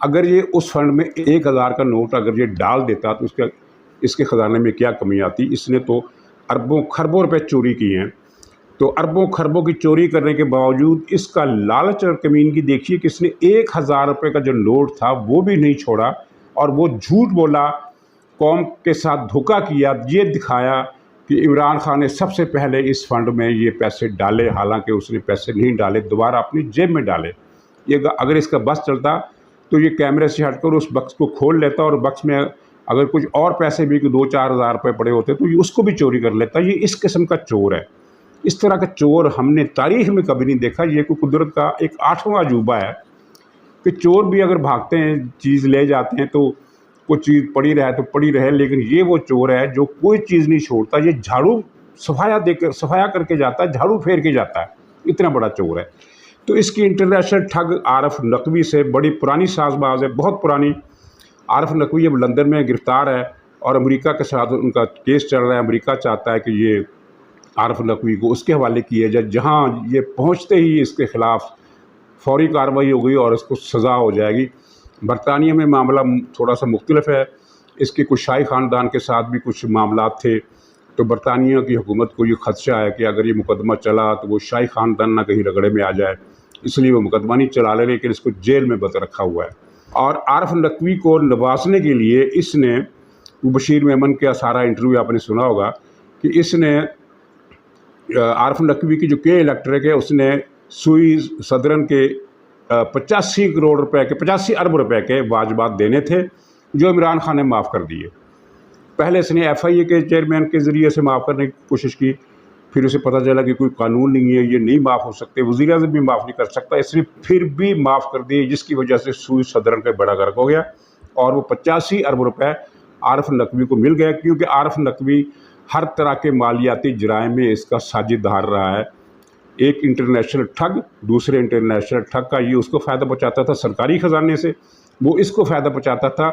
اگر یہ اس فنڈ میں 1000 کا نوٹ اگر یہ ڈال دیتا تو اس کے خزانے میں کیا کمی آتی؟ اس نے تو اربوں خربوں روپے چوری کیے ہیں، تو اربوں خربوں کی چوری کرنے کے باوجود اس کا لالچ اور کمینگی دیکھیے کہ اس نے 1000 روپے کا جو نوٹ تھا وہ بھی نہیں چھوڑا، اور وہ جھوٹ بولا، قوم کے ساتھ دھوکہ کیا، یہ دکھایا کہ عمران خان نے سب سے پہلے اس فنڈ میں یہ پیسے ڈالے، حالانکہ اس نے پیسے نہیں ڈالے، دوبارہ اپنی جیب میں ڈالے۔ یہ اگر اس کا بس چلتا تو یہ کیمرے سے ہٹ کر اس بکس کو کھول لیتا، اور بکس میں اگر کچھ اور پیسے بھی 2-4 ہزار روپے پڑے ہوتے تو یہ اس کو بھی چوری کر لیتا۔ یہ اس قسم کا چور ہے، اس طرح کا چور ہم نے تاریخ میں کبھی نہیں دیکھا۔ یہ کوئی قدرت کا ایک 8واں عجوبہ ہے کہ چور بھی اگر بھاگتے ہیں، چیز لے جاتے ہیں تو کوئی چیز پڑی رہے تو پڑی رہے، لیکن یہ وہ چور ہے جو کوئی چیز نہیں چھوڑتا، یہ جھاڑو صفایا کر کے جاتا ہے، جھاڑو پھیر کے جاتا ہے، اتنا بڑا چور ہے۔ تو اس کی انٹرنیشنل ٹھگ عارف نقوی سے بڑی پرانی ساز باز ہے، بہت پرانی۔ عارف نقوی اب لندن میں گرفتار ہے اور امریکہ کے ساتھ ان کا کیس چل رہا ہے۔ امریکہ چاہتا ہے کہ یہ عارف نقوی کو اس کے حوالے کیا جائے، جہاں یہ پہنچتے ہی اس کے خلاف فوری کارروائی ہوگی اور اس کو سزا ہو جائے گی۔ برطانیہ میں معاملہ تھوڑا سا مختلف ہے، اس کے کچھ شاہی خاندان کے ساتھ بھی کچھ معاملات تھے، تو برطانیہ کی حکومت کو یہ خدشہ ہے کہ اگر یہ مقدمہ چلا تو وہ شاہی خاندان نہ کہیں رگڑے میں آ جائے، اس لیے وہ مقدمہ نہیں چلا لے، لیکن اس کو جیل میں بند رکھا ہوا ہے۔ اور عارف نقوی کو نوازنے کے لیے اس نے بشیر میمن کا سارا انٹرویو آپ نے سنا ہوگا کہ اس نے عارف نقوی کی جو کے الیکٹرک ہے اس نے سوئی صدرن کے 85 ارب روپے کے واجبات دینے تھے، جو عمران خان نے معاف کر دیے۔ پہلے اس نے ایف آئی اے کے چیئرمین کے ذریعے سے معاف کرنے کی کوشش کی، پھر اسے پتہ چلا کہ کوئی قانون نہیں ہے، یہ نہیں معاف ہو سکتے، وزیر اعظم بھی معاف نہیں کر سکتا، اس نے پھر بھی معاف کر دیے، جس کی وجہ سے سوئی صدرن کا بڑا غرق ہو گیا اور وہ 85 ارب روپے عارف نقوی کو مل گیا، کیونکہ عارف نقوی ہر طرح کے مالیاتی جرائم میں اس کا ساجد دھار رہا ہے۔ ایک انٹرنیشنل ٹھگ دوسرے انٹرنیشنل ٹھگ کا یہ اس کو فائدہ پہنچاتا تھا سرکاری خزانے سے، وہ اس کو فائدہ پہنچاتا تھا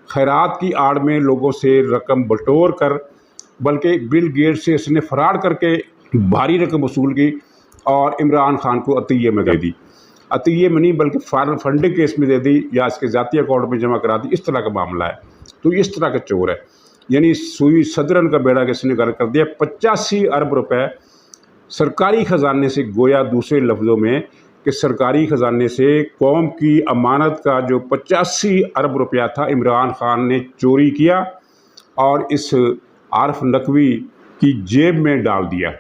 خیرات کی آڑ میں لوگوں سے رقم بٹور کر، بلکہ بل گیٹ سے اس نے فراڈ کر کے بھاری رقم وصول کی اور عمران خان کو عطیے میں دے دی، عطیے میں نہیں بلکہ فارن فنڈنگ کیس میں دے دی یا اس کے ذاتی اکاؤنٹ میں جمع کرا دی، اس طرح کا معاملہ ہے۔ تو اس طرح کا چور ہے، یعنی سوئی صدرن کا بیڑا کس نے غرق کر دیا۔ 85 ارب روپے سرکاری خزانے سے، گویا دوسرے لفظوں میں کہ سرکاری خزانے سے قوم کی امانت کا جو 85 ارب روپیہ تھا عمران خان نے چوری کیا اور اس عارف نقوی کی جیب میں ڈال دیا۔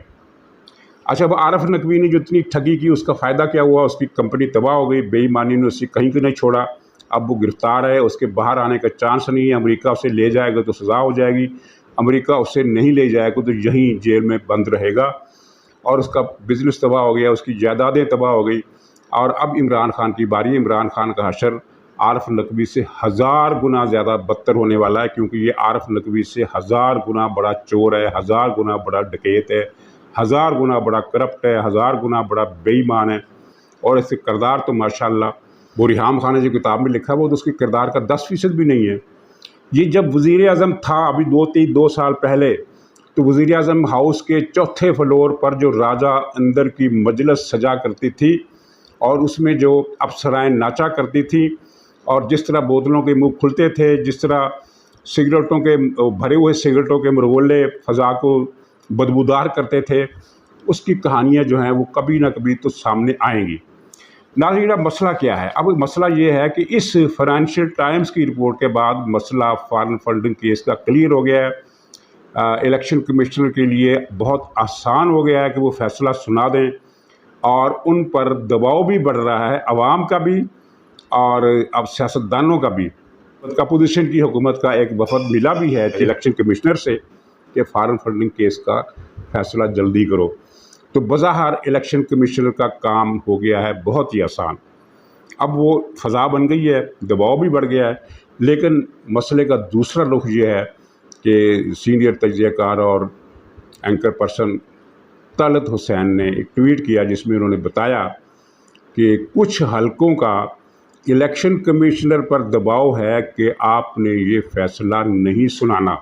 اچھا، اب عارف نقوی نے جو اتنی ٹھگی کی اس کا فائدہ کیا ہوا؟ اس کی کمپنی تباہ ہو گئی، بے ایمانی نے اسے کہیں نہیں چھوڑا، اب وہ گرفتار ہے، اس کے باہر آنے کا چانس نہیں ہے۔ امریکہ اسے لے جائے گا تو سزا ہو جائے گی، امریکہ اسے نہیں لے جائے گا تو یہیں جیل میں بند رہے گا، اور اس کا بزنس تباہ ہو گیا، اس کی جائیدادیں تباہ ہو گئی، اور اب عمران خان کی باری۔ عمران خان کا حشر عارف نقوی سے 1000 گنا زیادہ بدتر ہونے والا ہے، کیونکہ یہ عارف نقوی سے 1000 گنا بڑا چور ہے، 1000 گنا بڑا ڈکیت ہے، 1000 گنا بڑا کرپٹ ہے، 1000 گنا بڑا بے ایمان ہے، اور اس کے کردار تو ماشاءاللہ بوریحام خان نے جو کتاب میں لکھا وہ تو اس کے کردار کا 10% بھی نہیں ہے۔ یہ جب وزیر اعظم تھا ابھی 2 سال پہلے، تو وزیر اعظم ہاؤس کے 4تھے فلور پر جو راجہ اندر کی مجلس سجا کرتی تھی اور اس میں جو افسرائیں ناچا کرتی تھی، اور جس طرح بوتلوں کے منہ کھلتے تھے، جس طرح سگریٹوں کے بھرے ہوئے سگریٹوں کے مرغولے فضا کو بدبودار کرتے تھے، اس کی کہانیاں جو ہیں وہ کبھی نہ کبھی تو سامنے آئیں گی۔ ناظرین، اب مسئلہ کیا ہے؟ اب مسئلہ یہ ہے کہ اس فائنینشیل ٹائمز کی رپورٹ کے بعد مسئلہ فارن فنڈنگ کیس کا کلیئر ہو گیا ہے۔ الیکشن کمشنر کے لیے بہت آسان ہو گیا ہے کہ وہ فیصلہ سنا دیں، اور ان پر دباؤ بھی بڑھ رہا ہے، عوام کا بھی اور اب سیاستدانوں کا بھی۔ اپوزیشن کی حکومت کا ایک وفد ملا بھی ہے الیکشن کمشنر سے کہ فارن فنڈنگ کیس کا فیصلہ جلدی کرو، تو بظاہر الیکشن کمشنر کا کام ہو گیا ہے بہت ہی آسان۔ اب وہ فضا بن گئی ہے، دباؤ بھی بڑھ گیا ہے، لیکن مسئلے کا دوسرا رخ یہ ہے کہ سینئر تجزیہ کار اور اینکر پرسن طلعت حسین نے ایک ٹویٹ کیا جس میں انہوں نے بتایا کہ کچھ حلقوں کا الیکشن کمشنر پر دباؤ ہے کہ آپ نے یہ فیصلہ نہیں سنانا۔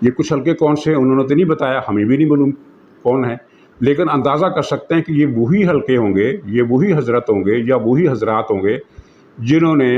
یہ کچھ حلقے کون سے ہیں انہوں نے تو نہیں بتایا، ہمیں بھی نہیں معلوم کون ہے، لیکن اندازہ کر سکتے ہیں کہ یہ وہی حلقے ہوں گے، یہ وہی حضرت ہوں گے یا وہی حضرات ہوں گے جنہوں نے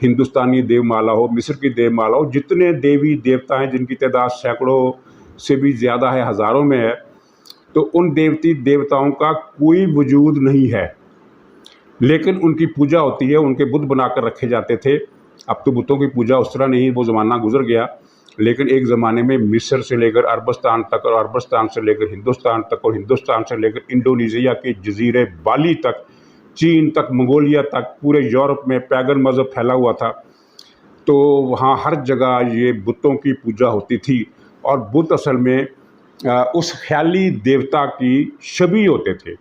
ہندوستانی دیومالا ہو، مصر کی دیومالا ہو، جتنے دیوی دیوتا ہیں جن کی تعداد سینکڑوں سے بھی زیادہ ہے، ہزاروں میں ہے، تو ان دیوتی دیوتاؤں کا کوئی وجود نہیں ہے، لیکن ان کی پوجا ہوتی ہے، ان کے بت بنا کر رکھے جاتے تھے۔ اب تو بتوں کی پوجا اس طرح نہیں، وہ زمانہ گزر گیا، لیکن ایک زمانے میں مصر سے لے کر عربستان تک، اور عربستان سے لے کر ہندوستان تک، اور ہندوستان سے لے کر انڈونیشیا کے جزیرے بالی تک، چین تک، منگولیا تک، پورے یورپ میں پیگن مذہب پھیلا ہوا تھا۔ تو وہاں ہر جگہ یہ بتوں کی پوجا ہوتی تھی، اور بت اصل میں اس خیالی دیوتا کی شبیہ ہوتے تھے۔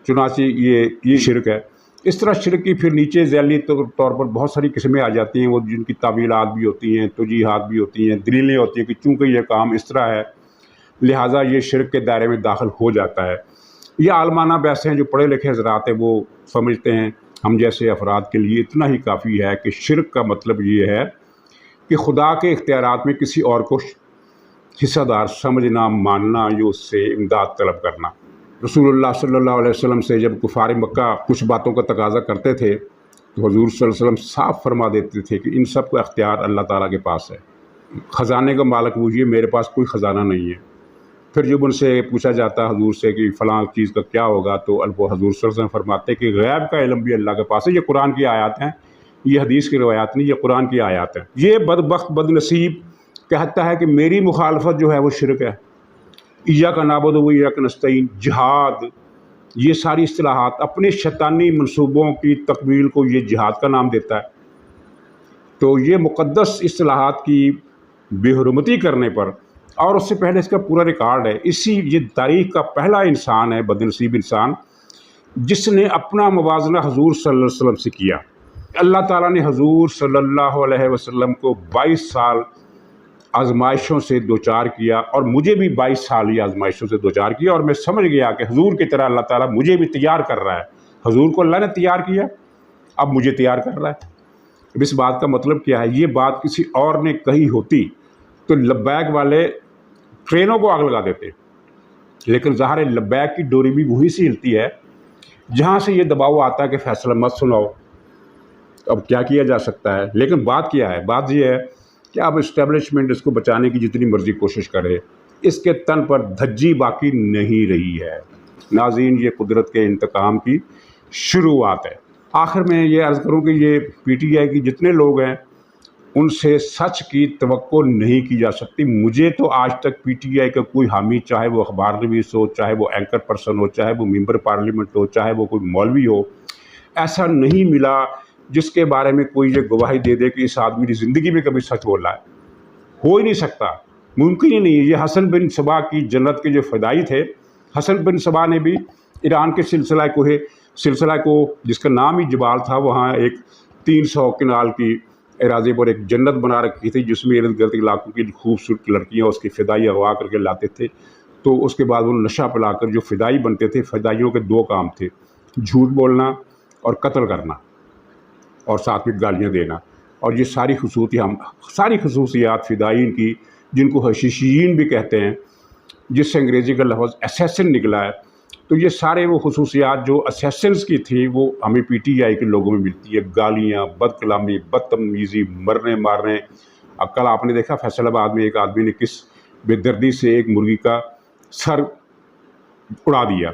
چنانچہ یہ شرک ہے۔ اس طرح شرک کی پھر نیچے ذیلی طور پر بہت ساری قسمیں آ جاتی ہیں، وہ جن کی تعویلات بھی ہوتی ہیں، توجیحات بھی ہوتی ہیں، دلیلیں ہوتی ہیں کہ چونکہ یہ کام اس طرح ہے لہٰذا یہ شرک کے دائرے میں داخل ہو جاتا ہے۔ یہ عالمانہ بحثیں ہیں، جو پڑھے لکھے حضرات ہیں وہ سمجھتے ہیں، ہم جیسے افراد کے لیے اتنا ہی کافی ہے کہ شرک کا مطلب یہ ہے کہ خدا کے اختیارات میں کسی اور کو حصہ دار سمجھنا، ماننا، یا اس سے امداد طلب کرنا۔ رسول اللہ صلی اللہ علیہ وسلم سے جب کفار مکہ کچھ باتوں کا تقاضا کرتے تھے تو حضور صلی اللہ علیہ وسلم صاف فرما دیتے تھے کہ ان سب کا اختیار اللہ تعالیٰ کے پاس ہے، خزانے کا مالک وہی ہے، میرے پاس کوئی خزانہ نہیں ہے۔ پھر جب ان سے پوچھا جاتا حضور سے کہ فلاں چیز کا کیا ہوگا، تو وہ حضور صلی اللہ علیہ وسلم فرماتے کہ غیب کا علم بھی اللہ کے پاس ہے۔ یہ قرآن کی آیات ہیں، یہ حدیث کی روایات نہیں، یہ قرآن کی آیات ہیں۔ یہ بدبخت بد نصیب کہتا ہے کہ میری مخالفت جو ہے وہ شرک ہے۔ ایاک نعبد و ایاک نستعین، جہاد، یہ ساری اصطلاحات اپنے شیطانی منصوبوں کی تکمیل کو یہ جہاد کا نام دیتا ہے۔ تو یہ مقدس اصطلاحات کی بے حرمتی کرنے پر، اور اس سے پہلے اس کا پورا ریکارڈ ہے، یہ تاریخ کا پہلا انسان ہے، بدنصیب انسان، جس نے اپنا موازنہ حضور صلی اللہ علیہ وسلم سے کیا۔ اللہ تعالیٰ نے حضور صلی اللہ علیہ وسلم کو 22 سال آزمائشوں سے دوچار کیا، اور مجھے بھی 22 سال یہ آزمائشوں سے دوچار کیا، اور میں سمجھ گیا کہ حضور کی طرح اللہ تعالیٰ مجھے بھی تیار کر رہا ہے۔ حضور کو اللہ نے تیار کیا، اب مجھے تیار کر رہا ہے۔ اب اس بات کا مطلب کیا ہے؟ یہ بات کسی اور نے کہی ہوتی تو لبیک والے ٹرینوں کو آگ لگا دیتے، لیکن ظاہر ہے لبیک کی ڈوری بھی وہی سے ہلتی ہے جہاں سے یہ دباؤ آتا ہے کہ فیصلہ مت سناؤ۔ اب کیا کیا جا سکتا ہے؟ لیکن بات کیا ہے؟ بات یہ ہے کہ اب اسٹیبلشمنٹ اس کو بچانے کی جتنی مرضی کوشش کرے، اس کے تن پر دھجی باقی نہیں رہی ہے۔ ناظرین، یہ قدرت کے انتقام کی شروعات ہے۔ آخر میں یہ عرض کروں کہ یہ پی ٹی آئی کی جتنے لوگ ہیں ان سے سچ کی توقع نہیں کی جا سکتی۔ مجھے تو آج تک پی ٹی آئی کا کوئی حامی، چاہے وہ اخبار نویس ہو، چاہے وہ اینکر پرسن ہو، چاہے وہ ممبر پارلیمنٹ ہو، چاہے وہ کوئی مولوی ہو، ایسا نہیں ملا جس کے بارے میں کوئی یہ گواہی دے دے کہ اس آدمی نے زندگی میں کبھی سچ بولا ہے۔ ہو ہی نہیں سکتا، ممکن ہی نہیں ہے۔ یہ حسن بن صبا کی جنت کے جو فدائی تھے، حسن بن صبا نے بھی ایران کے سلسلہ کو جس کا نام ہی جبال تھا، وہاں ایک 300 کنال کی اراضی پر ایک جنت بنا رکھی تھی، جس میں ارد گرد علاقوں کی خوبصورت لڑکیاں اس کی فدائی اغوا کر کے لاتے تھے۔ تو اس کے بعد وہ نشہ پلا کر جو فدائی بنتے تھے، فدائیوں کے 2 کام تھے، جھوٹ بولنا اور قتل کرنا، اور ساتھ میں گالیاں دینا۔ اور یہ ساری خصوصیات فدائین کی، جن کو حشیشین بھی کہتے ہیں، جس سے انگریزی کا لفظ اسیسن نکلا ہے، تو یہ سارے وہ خصوصیات جو اسیسنز کی تھی وہ ہمیں پی ٹی آئی کے لوگوں میں ملتی ہے۔ گالیاں، بد کلامی، بدتمیزی، مرنے مارنے۔ اب کل آپ نے دیکھا فیصل آباد میں ایک آدمی نے کس بے دردی سے ایک مرغی کا سر اڑا دیا۔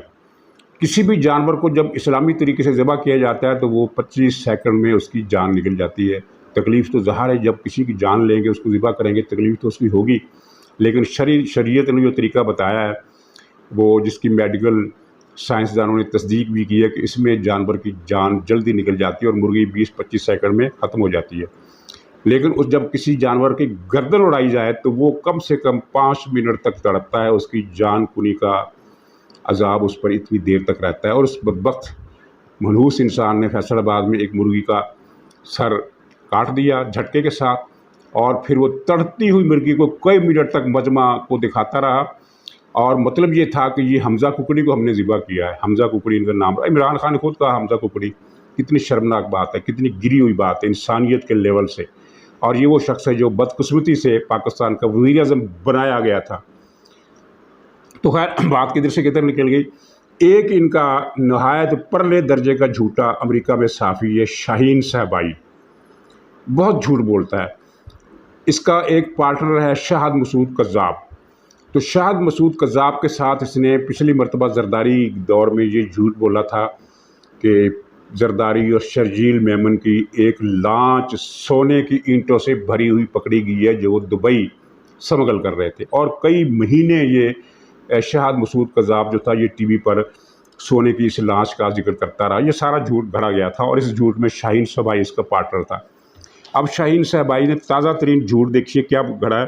کسی بھی جانور کو جب اسلامی طریقے سے ذبح کیا جاتا ہے تو وہ 25 سیکنڈ میں اس کی جان نکل جاتی ہے۔ تکلیف تو ظاہر ہے، جب کسی کی جان لیں گے، اس کو ذبح کریں گے، تکلیف تو اس کی ہوگی، لیکن شریعت نے جو طریقہ بتایا ہے، وہ جس کی میڈیکل سائنسدانوں نے تصدیق بھی کی ہے کہ اس میں جانور کی جان جلدی نکل جاتی ہے اور مرغی 20-25 سیکنڈ میں ختم ہو جاتی ہے۔ لیکن جب کسی جانور کی گردن اڑائی جائے تو وہ کم سے کم 5 منٹ تک تڑپتا ہے، اس کی جان کنی کا عذاب اس پر اتنی دیر تک رہتا ہے۔ اور اس بدبخت منحوس انسان نے فیصل آباد میں ایک مرغی کا سر کاٹ دیا جھٹکے کے ساتھ، اور پھر وہ تڑپتی ہوئی مرغی کو کئی منٹ تک مجمع کو دکھاتا رہا، اور مطلب یہ تھا کہ یہ حمزہ ککڑی کو ہم نے ذبح کیا ہے۔ حمزہ ککڑی ان کا نام، عمران خان نے خود کہا حمزہ ککڑی۔ کتنی شرمناک بات ہے، کتنی گری ہوئی بات ہے انسانیت کے لیول سے۔ اور یہ وہ شخص ہے جو بدقسمتی سے پاکستان کا وزیر اعظم بنایا گیا تھا۔ تو خیر، بات کدھر سے کدھر نکل گئی۔ ایک ان کا نہایت پرلے درجے کا جھوٹا امریکہ میں صحافی ہے، شاہین صاحبائی، بہت جھوٹ بولتا ہے۔ اس کا ایک پارٹنر ہے شاہد مسعود قذاب، تو شاہد مسعود قذاب کے ساتھ اس نے پچھلی مرتبہ زرداری دور میں یہ جھوٹ بولا تھا کہ زرداری اور شرجیل میمن کی ایک لانچ سونے کی اینٹوں سے بھری ہوئی پکڑی گئی ہے جو وہ دبئی سمگل کر رہے تھے، اور کئی مہینے یہ شاہد مسعود قذاب جو تھا یہ ٹی وی پر سونے کی اس لانچ کا ذکر کرتا رہا۔ یہ سارا جھوٹ گھڑا گیا تھا، اور اس جھوٹ میں شاہین صبائی اس کا پارٹنر تھا۔ اب شاہین صبائی نے تازہ ترین جھوٹ دیکھیے کیا گھڑا ہے۔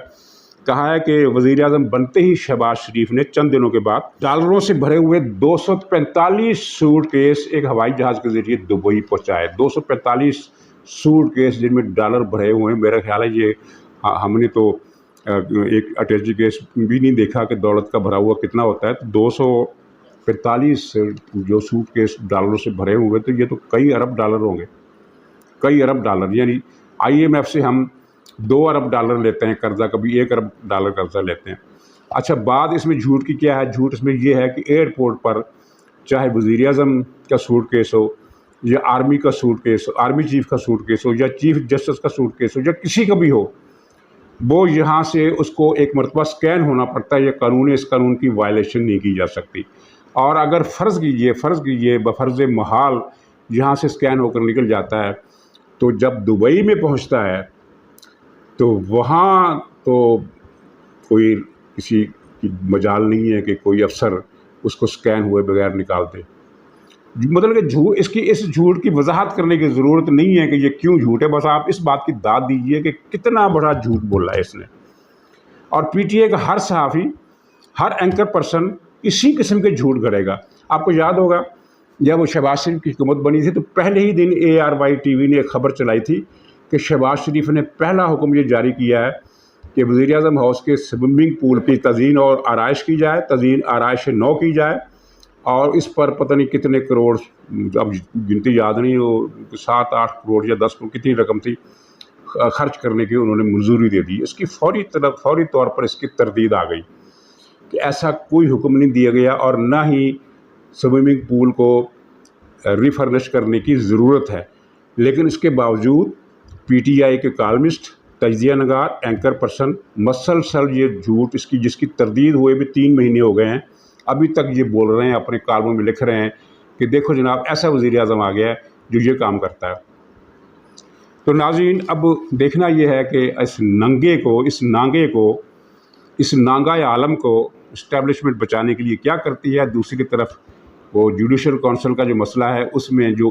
کہا ہے کہ وزیر اعظم بنتے ہی شہباز شریف نے چند دنوں کے بعد ڈالروں سے بھرے ہوئے 245 سوٹ کیس ایک ہوائی جہاز کے ذریعے دبئی پہنچائے۔ 245 سوٹ کیس جن میں ڈالر بھرے ہوئے ہیں۔ میرا خیال ہے یہ ہم نے تو ایک اٹیچی کیس بھی نہیں دیکھا کہ دولت کا بھرا ہوا کتنا ہوتا ہے، تو 245 جو سوٹ کیس ڈالروں سے بھرے ہوئے تو یہ تو کئی ارب ڈالر ہوں گے، کئی ارب ڈالر۔ یعنی آئی ایم ایف سے ہم 2 ارب ڈالر لیتے ہیں قرضہ، کبھی 1 ارب ڈالر قرضہ لیتے ہیں۔ اچھا، بات اس میں جھوٹ کی کیا ہے؟ جھوٹ اس میں یہ ہے کہ ایئرپورٹ پر چاہے وزیر اعظم کا سوٹ کیس ہو یا آرمی کا سوٹ کیس ہو، آرمی چیف کا سوٹ کیس ہو یا چیف جسٹس کا سوٹ کیس ہو یا کسی کا بھی ہو، وہ یہاں سے اس کو ایک مرتبہ سکین ہونا پڑتا ہے۔ یہ قانون ہے، اس قانون کی وائلیشن نہیں کی جا سکتی۔ اور اگر فرض کیجئے بفرض محال یہاں سے سکین ہو کر نکل جاتا ہے، تو جب دبئی میں پہنچتا ہے تو وہاں تو کوئی کسی کی مجال نہیں ہے کہ کوئی افسر اس کو سکین ہوئے بغیر نکال دے۔ مطلب کہ اس جھوٹ کی وضاحت کرنے کی ضرورت نہیں ہے کہ یہ کیوں جھوٹ ہے، بس آپ اس بات کی داد دیجئے کہ کتنا بڑا جھوٹ بولا ہے اس نے۔ اور پی ٹی اے کا ہر صحافی، ہر اینکر پرسن اسی قسم کے جھوٹ گھڑے گا۔ آپ کو یاد ہوگا جب وہ شہباز شریف کی حکومت بنی تھی تو پہلے ہی دن ARY ٹی وی نے ایک خبر چلائی تھی کہ شہباز شریف نے پہلا حکم یہ جاری کیا ہے کہ وزیر اعظم ہاؤس کے سوئمنگ پول کی تزئین اور آرائش کی جائے، تزئین آرائش نو کی جائے، اور اس پر پتہ نہیں کتنے کروڑ، اب گنتی یاد نہیں، وہ 7-8 کروڑ یا 10 کروڑ کتنی رقم تھی، خرچ کرنے کی انہوں نے منظوری دے دی۔ اس کی فوری طور پر اس کی تردید آ گئی کہ ایسا کوئی حکم نہیں دیا گیا، اور نہ ہی سوئمنگ پول کو ریفرنش کرنے کی ضرورت ہے۔ لیکن اس کے باوجود پی ٹی آئی کے کالمسٹ، تجزیہ نگار، اینکر پرسن مسلسل یہ جھوٹ جس کی تردید ہوئے بھی 3 مہینے ہو گئے ہیں، ابھی تک یہ بول رہے ہیں، اپنے کالموں میں لکھ رہے ہیں کہ دیکھو جناب ایسا وزیر اعظم آ گیا ہے جو یہ کام کرتا ہے۔ تو ناظرین، اب دیکھنا یہ ہے کہ اس نانگا عالم کو اسٹیبلشمنٹ بچانے کے لیے کیا کرتی ہے۔ دوسری طرف وہ جوڈیشل کونسل کا جو مسئلہ ہے اس میں جو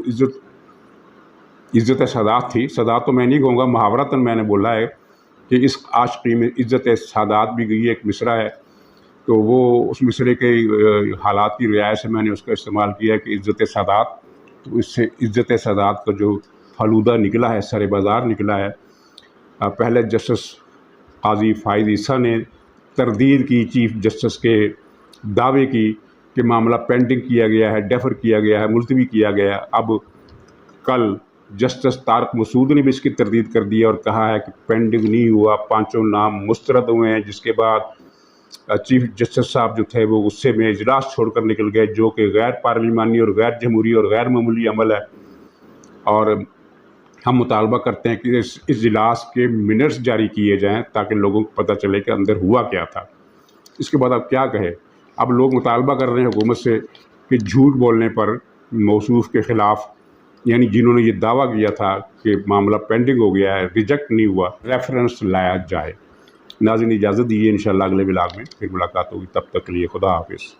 عزت سادات تھی، سادات تو میں نہیں کہوں گا، محاورتاً میں نے بولا ہے کہ اس عاشقی میں عزت سادات بھی گئی ہے، ایک مصرع ہے، تو وہ اس مصرعے کے حالات کی رعایت سے میں نے اس کا استعمال کیا ہے کہ عزت سادات، تو اس سے عزت سادات کا جو فلودہ نکلا ہے، سر بازار نکلا ہے۔ پہلے جسٹس قاضی فائز عیسیٰ نے تردید کی چیف جسٹس کے دعوے کی کہ معاملہ پینڈنگ کیا گیا ہے، ڈیفر کیا گیا ہے، ملتوی کیا گیا ہے۔ اب کل جسٹس طارق مسعود نے بھی اس کی تردید کر دی اور کہا ہے کہ پینڈنگ نہیں ہوا، 5 نام مسترد ہوئے ہیں، جس کے بعد چیف جسٹس صاحب جو تھے وہ غصے میں اجلاس چھوڑ کر نکل گئے، جو کہ غیر پارلیمانی اور غیر جمہوری اور غیر معمولی عمل ہے۔ اور ہم مطالبہ کرتے ہیں کہ اس اجلاس کے منٹس جاری کیے جائیں تاکہ لوگوں کو پتہ چلے کہ اندر ہوا کیا تھا۔ اس کے بعد اب کیا کہے؟ اب لوگ مطالبہ کر رہے ہیں حکومت سے کہ جھوٹ بولنے پر موصوف کے خلاف، یعنی جنہوں نے یہ دعویٰ کیا تھا کہ معاملہ پینڈنگ ہو گیا ہے، ریجیکٹ نہیں ہوا، ریفرنس لایا جائے۔ ناظرین، اجازت دیجیے، انشاءاللہ اگلے ولاگ میں پھر ملاقات ہوگی، تب تک کے لیے خدا حافظ۔